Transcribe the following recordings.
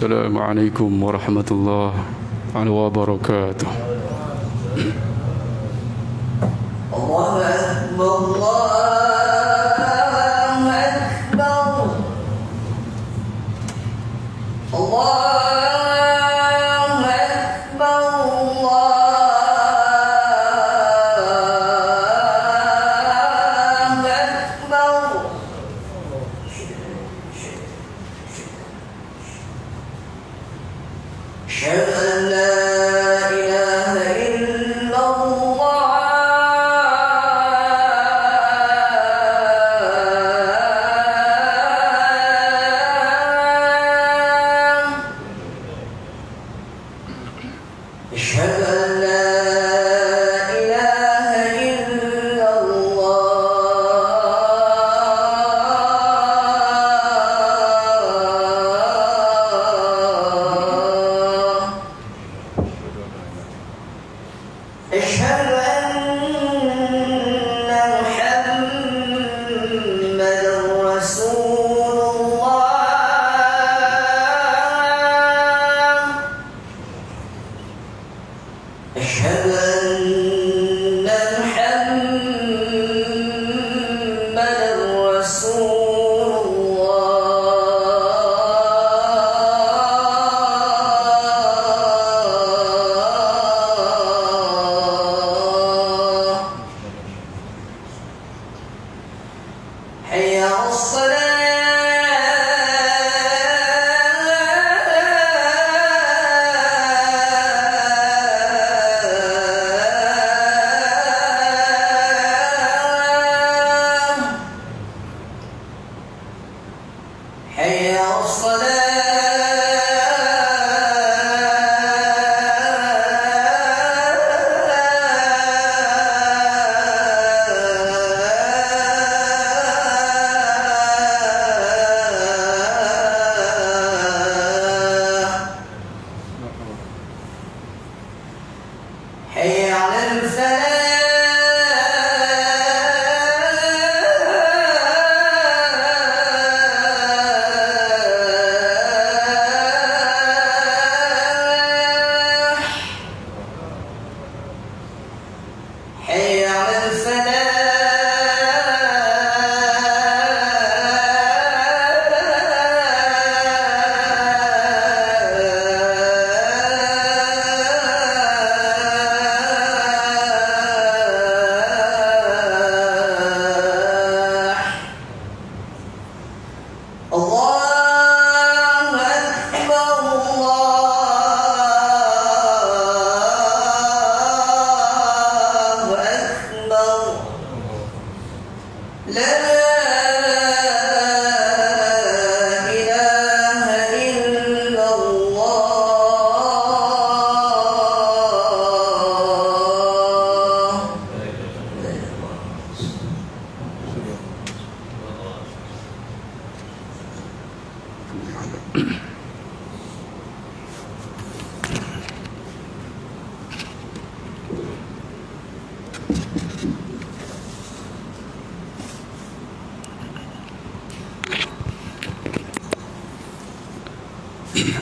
السلام عليكم ورحمة الله وبركاته. الله أكبر الله أكبر الله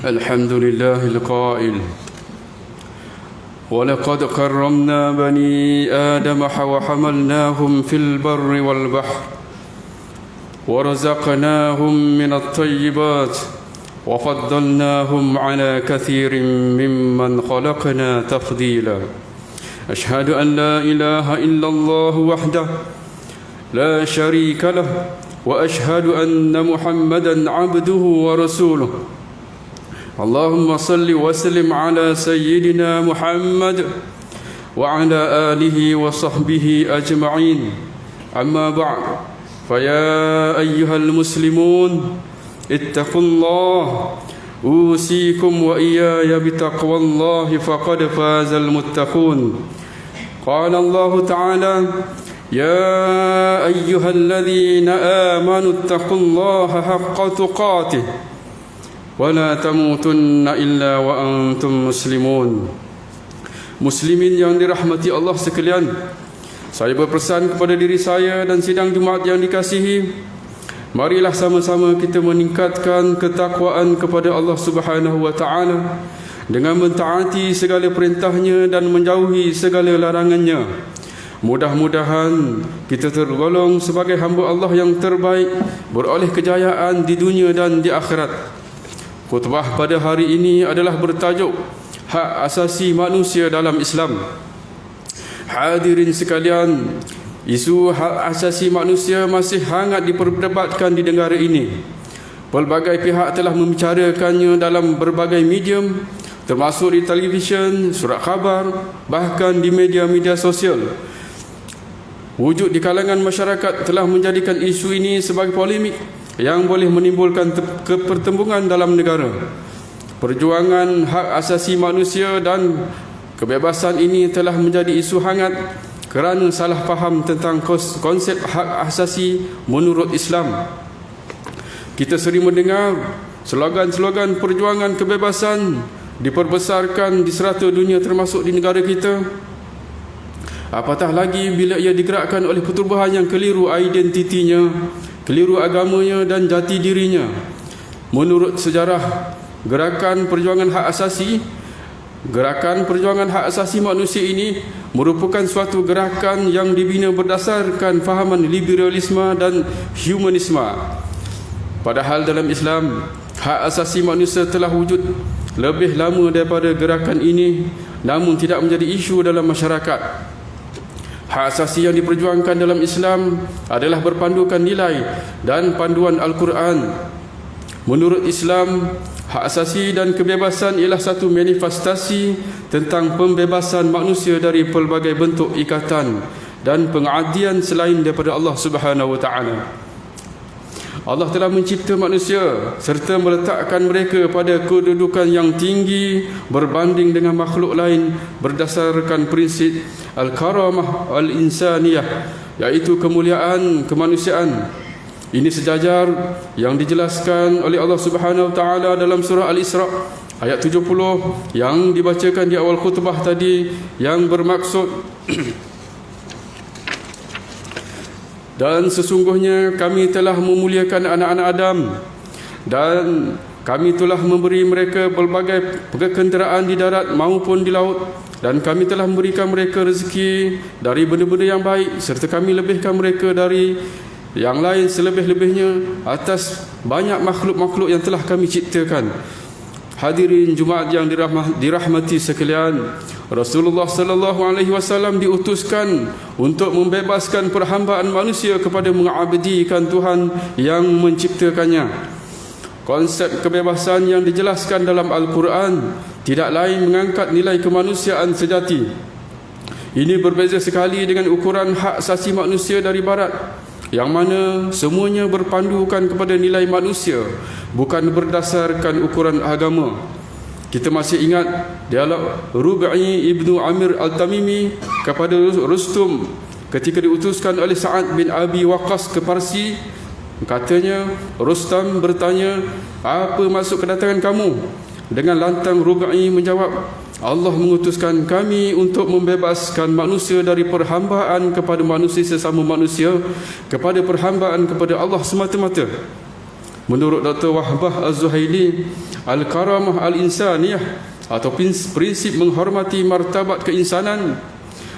الحمد لله القائل ولقد كرمنا بني آدم وحملناهم في البر والبحر ورزقناهم من الطيبات وفضلناهم على كثير ممن خلقنا تفضيلا أشهد أن لا إله إلا الله وحده لا شريك له وأشهد أن محمدا عبده ورسوله اللهم صل وسلم على سيدنا محمد وعلى آله وصحبه أجمعين أما بعد فيا أيها المسلمون اتقوا الله أوصيكم وإياي بتقوى الله فقد فاز المتقون قال الله تعالى يا أيها الذين آمنوا اتقوا الله حق تقاته ولا تموتن إلا وأنتم مسلمون. Muslimin yang dirahmati Allah sekalian, saya berpesan kepada diri saya dan sidang Jumaat yang dikasihi, Marilah sama-sama kita meningkatkan ketakwaan kepada Allah Subhanahu wa taala dengan mentaati segala perintahnya dan menjauhi segala larangannya. Mudah-mudahan kita tergolong sebagai hamba Allah yang terbaik, beroleh kejayaan di dunia dan di akhirat. Khutbah pada hari ini adalah bertajuk Hak Asasi Manusia dalam Islam. Hadirin sekalian, isu hak asasi manusia masih hangat diperdebatkan di negara ini. Pelbagai pihak telah membicarakannya dalam berbagai medium, termasuk di televisyen, surat khabar, bahkan di media-media sosial. Wujud di kalangan masyarakat telah menjadikan isu ini sebagai polemik yang boleh menimbulkan kepertembungan dalam negara. Perjuangan hak asasi manusia dan kebebasan ini telah menjadi isu hangat kerana salah faham tentang konsep hak asasi menurut Islam. Kita sering mendengar slogan-slogan perjuangan kebebasan diperbesarkan di serata dunia termasuk di negara kita. Apatah lagi bila ia digerakkan oleh pertubuhan yang keliru identitinya, keliru agamanya dan jati dirinya. Menurut sejarah gerakan perjuangan hak asasi manusia ini merupakan suatu gerakan yang dibina berdasarkan fahaman liberalisme dan humanisme. Padahal dalam Islam, hak asasi manusia telah wujud lebih lama daripada gerakan ini, namun tidak menjadi isu dalam masyarakat. Hak asasi yang diperjuangkan dalam Islam adalah berpandukan nilai dan panduan Al-Quran. Menurut Islam, hak asasi dan kebebasan ialah satu manifestasi tentang pembebasan manusia dari pelbagai bentuk ikatan dan pengabdian selain daripada Allah Subhanahu wa taala. Allah telah mencipta manusia serta meletakkan mereka pada kedudukan yang tinggi berbanding dengan makhluk lain berdasarkan prinsip al-karamah al-insaniyah, iaitu kemuliaan kemanusiaan. Ini sejajar yang dijelaskan oleh Allah Subhanahu wa taala dalam surah Al-Isra ayat 70 yang dibacakan di awal khutbah tadi, yang bermaksud dan sesungguhnya kami telah memuliakan anak-anak Adam dan kami telah memberi mereka pelbagai kenderaan di darat maupun di laut, dan kami telah memberikan mereka rezeki dari benda-benda yang baik, serta kami lebihkan mereka dari yang lain selebih-lebihnya atas banyak makhluk-makhluk yang telah kami ciptakan. Hadirin Jumaat yang dirahmati sekalian, Rasulullah sallallahu alaihi wasallam diutuskan untuk membebaskan perhambaan manusia kepada mengabdikan Tuhan yang menciptakannya. Konsep kebebasan yang dijelaskan dalam Al-Quran tidak lain mengangkat nilai kemanusiaan sejati. Ini berbeza sekali dengan ukuran hak asasi manusia dari barat, yang mana semuanya berpandukan kepada nilai manusia, bukan berdasarkan ukuran agama. Kita masih ingat dialog Rubai ibnu Amir al-Tamimi kepada Rustum ketika diutuskan oleh Sa'ad bin Abi Waqqas ke Parsi. Katanya, Rustam bertanya, "Apa maksud kedatangan kamu?" Dengan lantang Rubai menjawab, "Allah mengutuskan kami untuk membebaskan manusia dari perhambaan kepada manusia sesama manusia kepada perhambaan kepada Allah semata-mata." Menurut Dr. Wahbah Az-Zuhaili, Al-Karamah Al-Insaniyah atau prinsip menghormati martabat keinsanan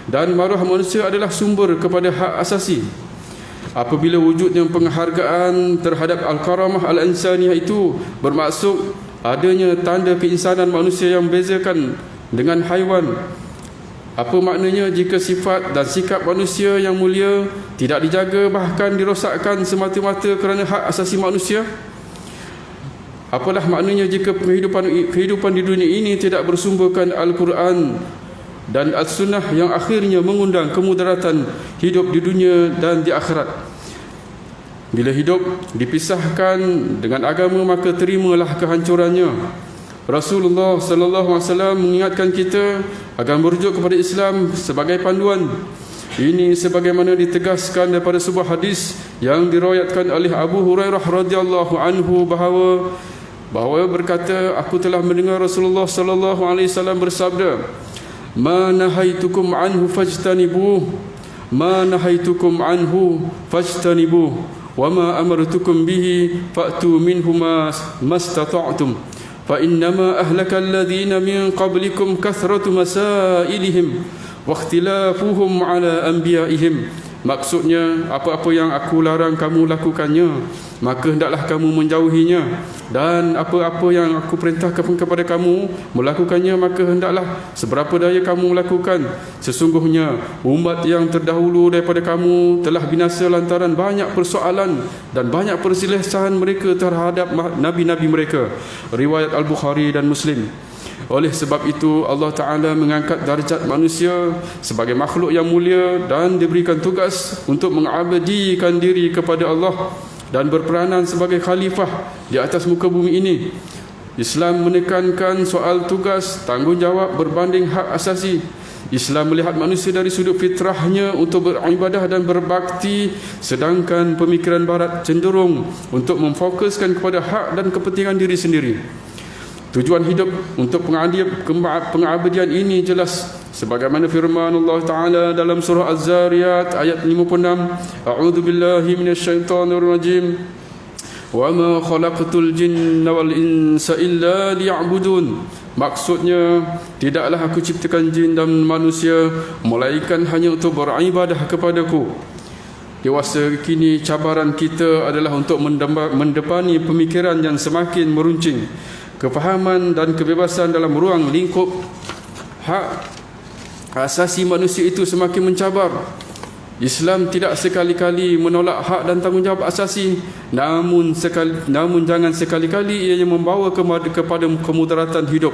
dan maruah manusia adalah sumber kepada hak asasi. Apabila wujudnya penghargaan terhadap Al-Karamah Al-Insaniyah itu bermaksud adanya tanda keinsanan manusia yang bezakan dengan haiwan, apa maknanya jika sifat dan sikap manusia yang mulia tidak dijaga, bahkan dirosakkan semata-mata kerana hak asasi manusia? Apalah maknanya jika kehidupan di dunia ini tidak bersumberkan Al-Quran dan As-Sunnah yang akhirnya mengundang kemudaratan hidup di dunia dan di akhirat? Bila hidup dipisahkan dengan agama, maka terimalah kehancurannya. Rasulullah sallallahu alaihi wasallam mengingatkan kita agar merujuk kepada Islam sebagai panduan. Ini sebagaimana ditegaskan daripada sebuah hadis yang diriwayatkan oleh Abu Hurairah radhiyallahu anhu bahawa berkata, "Aku telah mendengar Rasulullah sallallahu alaihi wasallam bersabda, "Ma nahaitukum anhu fajtanibuh, ma nahaitukum anhu fajtanibuh, وما أمرتكم به فأتوا منه ما استطعتم فإنما أهلك الذين من قبلكم كثرة مسائلهم واختلافهم على أنبيائهم. Maksudnya, apa-apa yang aku larang kamu lakukannya, maka hendaklah kamu menjauhinya, dan apa-apa yang aku perintahkan kepada kamu melakukannya, maka hendaklah seberapa daya kamu melakukan. Sesungguhnya umat yang terdahulu daripada kamu telah binasa lantaran banyak persoalan dan banyak perselisihan mereka terhadap nabi-nabi mereka. Riwayat Al-Bukhari dan Muslim. Oleh sebab itu Allah Ta'ala mengangkat darjat manusia sebagai makhluk yang mulia dan diberikan tugas untuk mengabdikan diri kepada Allah dan berperanan sebagai khalifah di atas muka bumi ini. Islam menekankan soal tugas, tanggungjawab berbanding hak asasi. Islam melihat manusia dari sudut fitrahnya untuk beribadah dan berbakti, sedangkan pemikiran barat cenderung untuk memfokuskan kepada hak dan kepentingan diri sendiri. Tujuan hidup untuk pengabdian ini jelas, sebagaimana firman Allah Ta'ala dalam surah Az-Zariyat ayat 56, A'udzu billahi minasyaitonir rajim, wa ma khalaqtul jinna wal insa illa liya'budun. Maksudnya, tidaklah aku ciptakan jin dan manusia melainkan hanya untuk beribadah kepadaku. Dewasa kini cabaran kita adalah untuk mendepani pemikiran yang semakin meruncing. Kefahaman dan kebebasan dalam ruang lingkup hak asasi manusia itu semakin mencabar. Islam tidak sekali-kali menolak hak dan tanggungjawab asasi, namun jangan sekali-kali ianya membawa kepada kemudaratan hidup.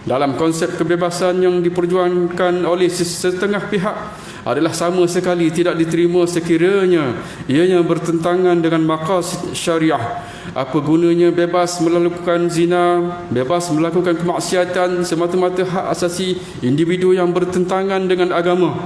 Dalam konsep kebebasan yang diperjuangkan oleh setengah pihak adalah sama sekali tidak diterima sekiranya ianya bertentangan dengan maqasid syariah. Apa gunanya bebas melakukan zina, bebas melakukan kemaksiatan semata-mata hak asasi individu yang bertentangan dengan agama.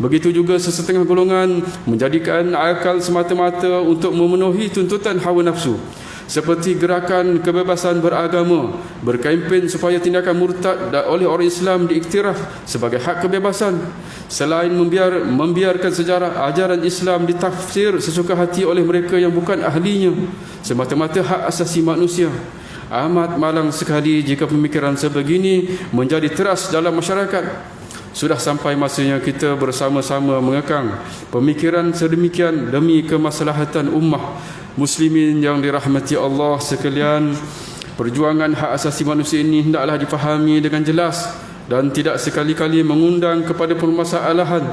Begitu juga sesetengah golongan menjadikan akal semata-mata untuk memenuhi tuntutan hawa nafsu. Seperti gerakan kebebasan beragama berkempen supaya tindakan murtad oleh orang Islam diiktiraf sebagai hak kebebasan, selain membiarkan sejarah ajaran Islam ditafsir sesuka hati oleh mereka yang bukan ahlinya, semata-mata hak asasi manusia. Amat malang sekali jika pemikiran sebegini menjadi teras dalam masyarakat. Sudah sampai masanya kita bersama-sama mengekang pemikiran sedemikian demi kemaslahatan ummah muslimin yang dirahmati Allah sekalian. Perjuangan hak asasi manusia ini hendaklah difahami dengan jelas dan tidak sekali-kali mengundang kepada permasalahan.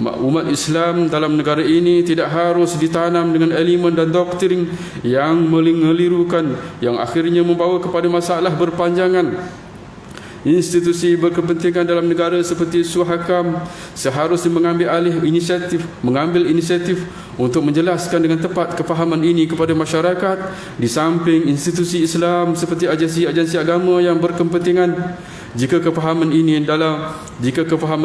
Umat Islam dalam negara ini tidak harus ditanam dengan elemen dan doktrin yang mengelirukan, yang akhirnya membawa kepada masalah berpanjangan. Institusi berkepentingan dalam negara seperti Suhakam seharusnya mengambil inisiatif untuk menjelaskan dengan tepat kefahaman ini kepada masyarakat, di samping institusi Islam seperti agensi-agensi agama yang berkepentingan. Jika kefahaman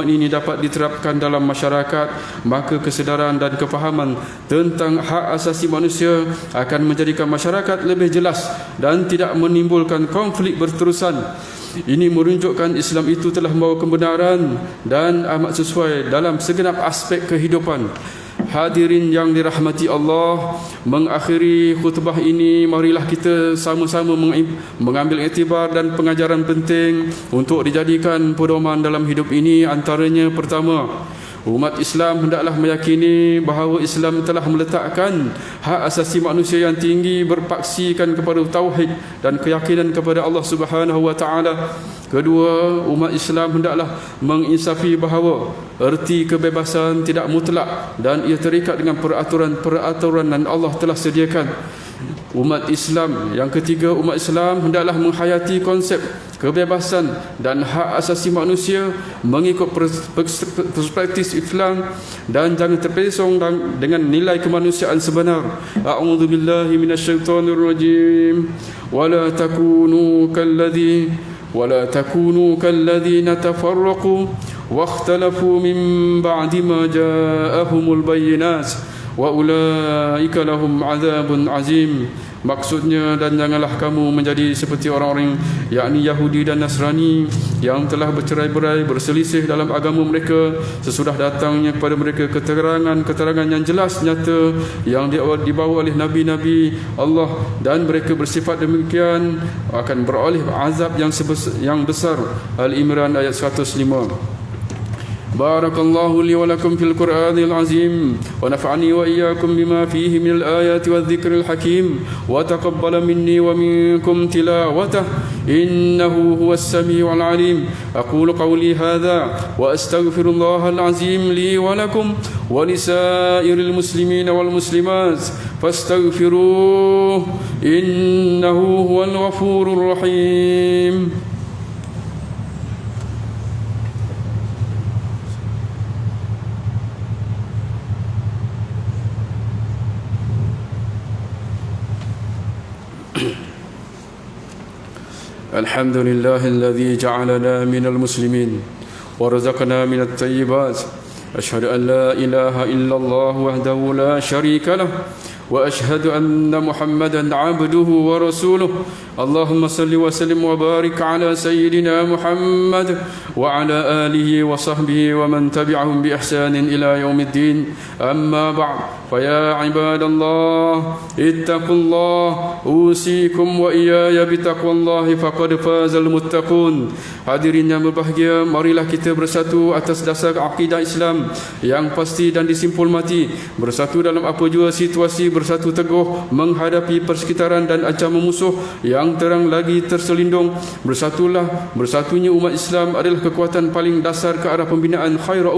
ini dapat diterapkan dalam masyarakat, maka kesedaran dan kefahaman tentang hak asasi manusia akan menjadikan masyarakat lebih jelas dan tidak menimbulkan konflik berterusan. Ini menunjukkan Islam itu telah membawa kebenaran dan amat sesuai dalam segenap aspek kehidupan. Hadirin yang dirahmati Allah, mengakhiri khutbah ini, marilah kita sama-sama mengambil iktibar dan pengajaran penting untuk dijadikan pedoman dalam hidup ini. Antaranya, pertama, umat Islam hendaklah meyakini bahawa Islam telah meletakkan hak asasi manusia yang tinggi, berpaksikan kepada tauhid dan keyakinan kepada Allah Subhanahu wa taala. Kedua, umat Islam hendaklah menginsafi bahawa erti kebebasan tidak mutlak dan ia terikat dengan peraturan yang Allah telah sediakan. Umat Islam, yang ketiga, umat Islam hendaklah menghayati konsep kebebasan dan hak asasi manusia mengikut perspektif Islam dan jangan terpesong dengan nilai kemanusiaan sebenar. A'udzu billahi minasyaitonir rajim. Wala takunu kalladzina tafarraqu واختلفوا من بعد ما جاءهم البينات wa ulaika lahum azabun azim. Maksudnya, dan janganlah kamu menjadi seperti orang-orang yakni Yahudi dan Nasrani yang telah bercerai-berai, berselisih dalam agama mereka sesudah datangnya kepada mereka keterangan yang jelas nyata yang dibawa oleh nabi-nabi Allah, dan mereka bersifat demikian akan beroleh azab yang besar. Al-Imran ayat 105. بارك الله لي ولكم في القرآن العظيم ونفعني وإياكم بما فيه من الآيات والذكر الحكيم وتقبل مني ومنكم تلاوته إنه هو السميع العليم. أقول قولي هذا وأستغفر الله العظيم لي ولكم ولسائر المسلمين والمسلمات فاستغفروه إنه هو الغفور الرحيم. الحمد لله الذي جعلنا من المسلمين ورزقنا من الطيبات. أشهد أن لا إله إلا الله وحده لا شريك له وأشهد أن محمدا عبده ورسوله. اللهم صل وسلم وبارك على سيدنا محمد وعلى آله وصحبه ومن تبعهم بإحسان إلى يوم الدين. أما بعد، فيا عباد الله اتقوا الله أوصيكم وإياي بتقوى الله فقد فاز المتقون. Hadirin yang berbahagia, marilah kita bersatu atas dasar akidah Islam yang pasti dan disimpul mati, bersatu dalam apa jua situasi, bersatu teguh menghadapi persekitaran dan ancaman musuh yang terang lagi terselindung. Bersatunya umat Islam adalah kekuatan paling dasar ke arah pembinaan khairah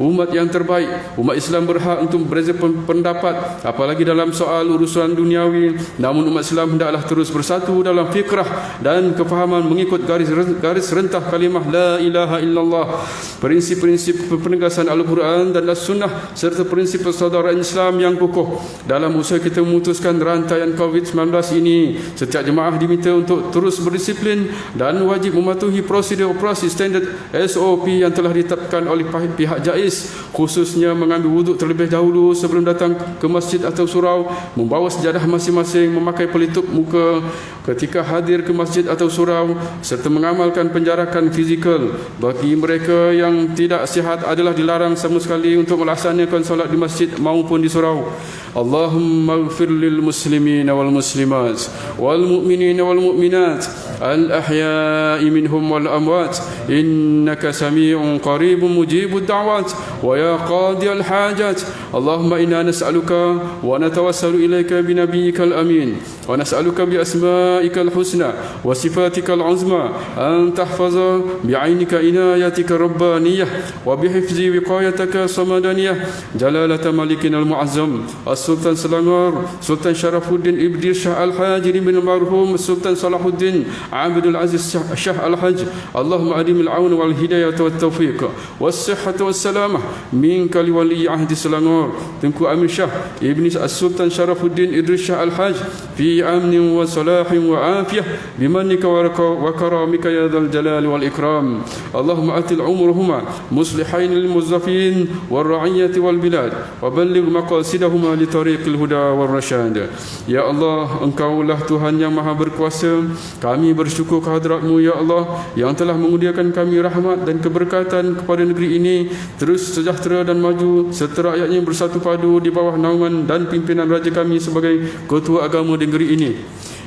umat yang terbaik. Umat Islam berhak untuk berbeza pendapat apalagi dalam soal urusan duniawi, namun umat Islam hendaklah terus bersatu dalam fikrah dan kefahaman mengikut garis rentah kalimah la ilaha illallah, prinsip-prinsip penegasan Al-Quran dan As-Sunnah serta prinsip persaudaraan Islam yang kukuh. Dalam usaha kita memutuskan rantaian COVID-19 ini, setiap jemaah diminta untuk terus berdisiplin dan wajib mematuhi prosedur operasi standard SOP yang telah ditetapkan oleh pihak JAIS, khususnya mengambil wuduk terlebih dahulu sebelum datang ke masjid atau surau, membawa sejadah masing-masing, memakai pelitup muka ketika hadir ke masjid atau surau, serta mengamalkan penjarakan fizikal. Bagi mereka yang tidak sihat adalah dilarang sama sekali untuk melaksanakan solat di masjid maupun di surau. Allahumma ighfir lil muslimina wal muslimat wal mu'minina wal mu'minat al ahya'i minhum wal amwat innaka sami'un qaribun mujibud da'wat wa ya qadi al hajat. Allahumma inna nas'aluka wa natawassalu ilayka bi nabiyyikal amin wa nas'aluka bi asma'ikal husna wa sifatikal uzma an tahfaza bi 'ainika inayatika rabbaniyah wa bi hifzi wiqayataka samadaniyah jalalata malikinal mu'azzam Sultan Selangor Sultan Sharafuddin Ibn Shah Al-Hajj bin Marhum Sultan Salahuddin Abdul Aziz Shah Al-Hajj. Allahumma adimil aun wal hidayah wat tawfiq was sihhat was salamah minka li wali ahdi Selangor Tengku Amir Shah Ibn Sultan Sharafuddin Idris Shah Al-Hajj fi amnin wa salahin wa afiyah bimanika wa karamika ya dzal jalal wal ikram. Allahumma atil umruhuma muslihain lil muzaffin wal ra'iyah wal bilad wa balligh maqasidahuma li tariqil huda wal rasyad. Ya Allah, Engkaulah Tuhan yang Maha Berkuasa. Kami bersyukur kehadrat-Mu ya Allah yang telah mengudiakan kami rahmat dan keberkatan kepada negeri ini terus sejahtera dan maju serta rakyatnya bersatu padu di bawah naungan dan pimpinan raja kami sebagai ketua agama di negeri ini.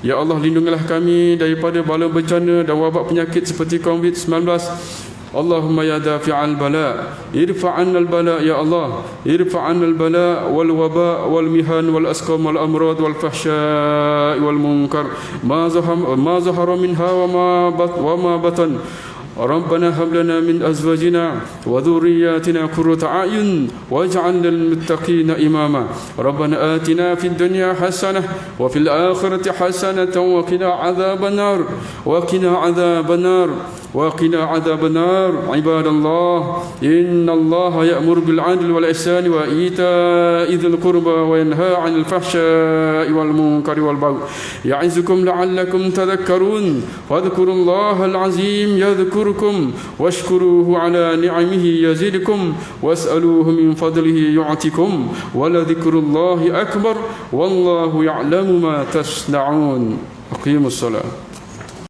Ya Allah, lindungilah kami daripada bala bencana dan wabak penyakit seperti COVID-19. Allahumma ya dafi'al bala irfa'anna al-bala ya Allah, irfa'anna al-bala wal waba wal mihan wal asqam wal amrad wal fahsya wal munkar ma zahara minha wa ma batan. ربنا هب لنا من أزواجنا وذرياتنا قرة أعين واجعلنا للمتقين إماما. ربنا آتنا في الدنيا حسنة وفي الآخرة حسنة وقنا عذاب النار وقنا عذاب النار. عباد الله إن الله يأمر بالعدل والإحسان وإيتاء ذي القربى وينهى عن الفحشاء والمنكر والبغي يعظكم لعلكم تذكرون. فاذكروا الله العظيم يذكركم يذكركم واشكروه على نعمه يزدكم واسألوه من فضله يعطكم ولذكر الله أكبر والله يعلم ما تصنعون. أقيموا الصلاة.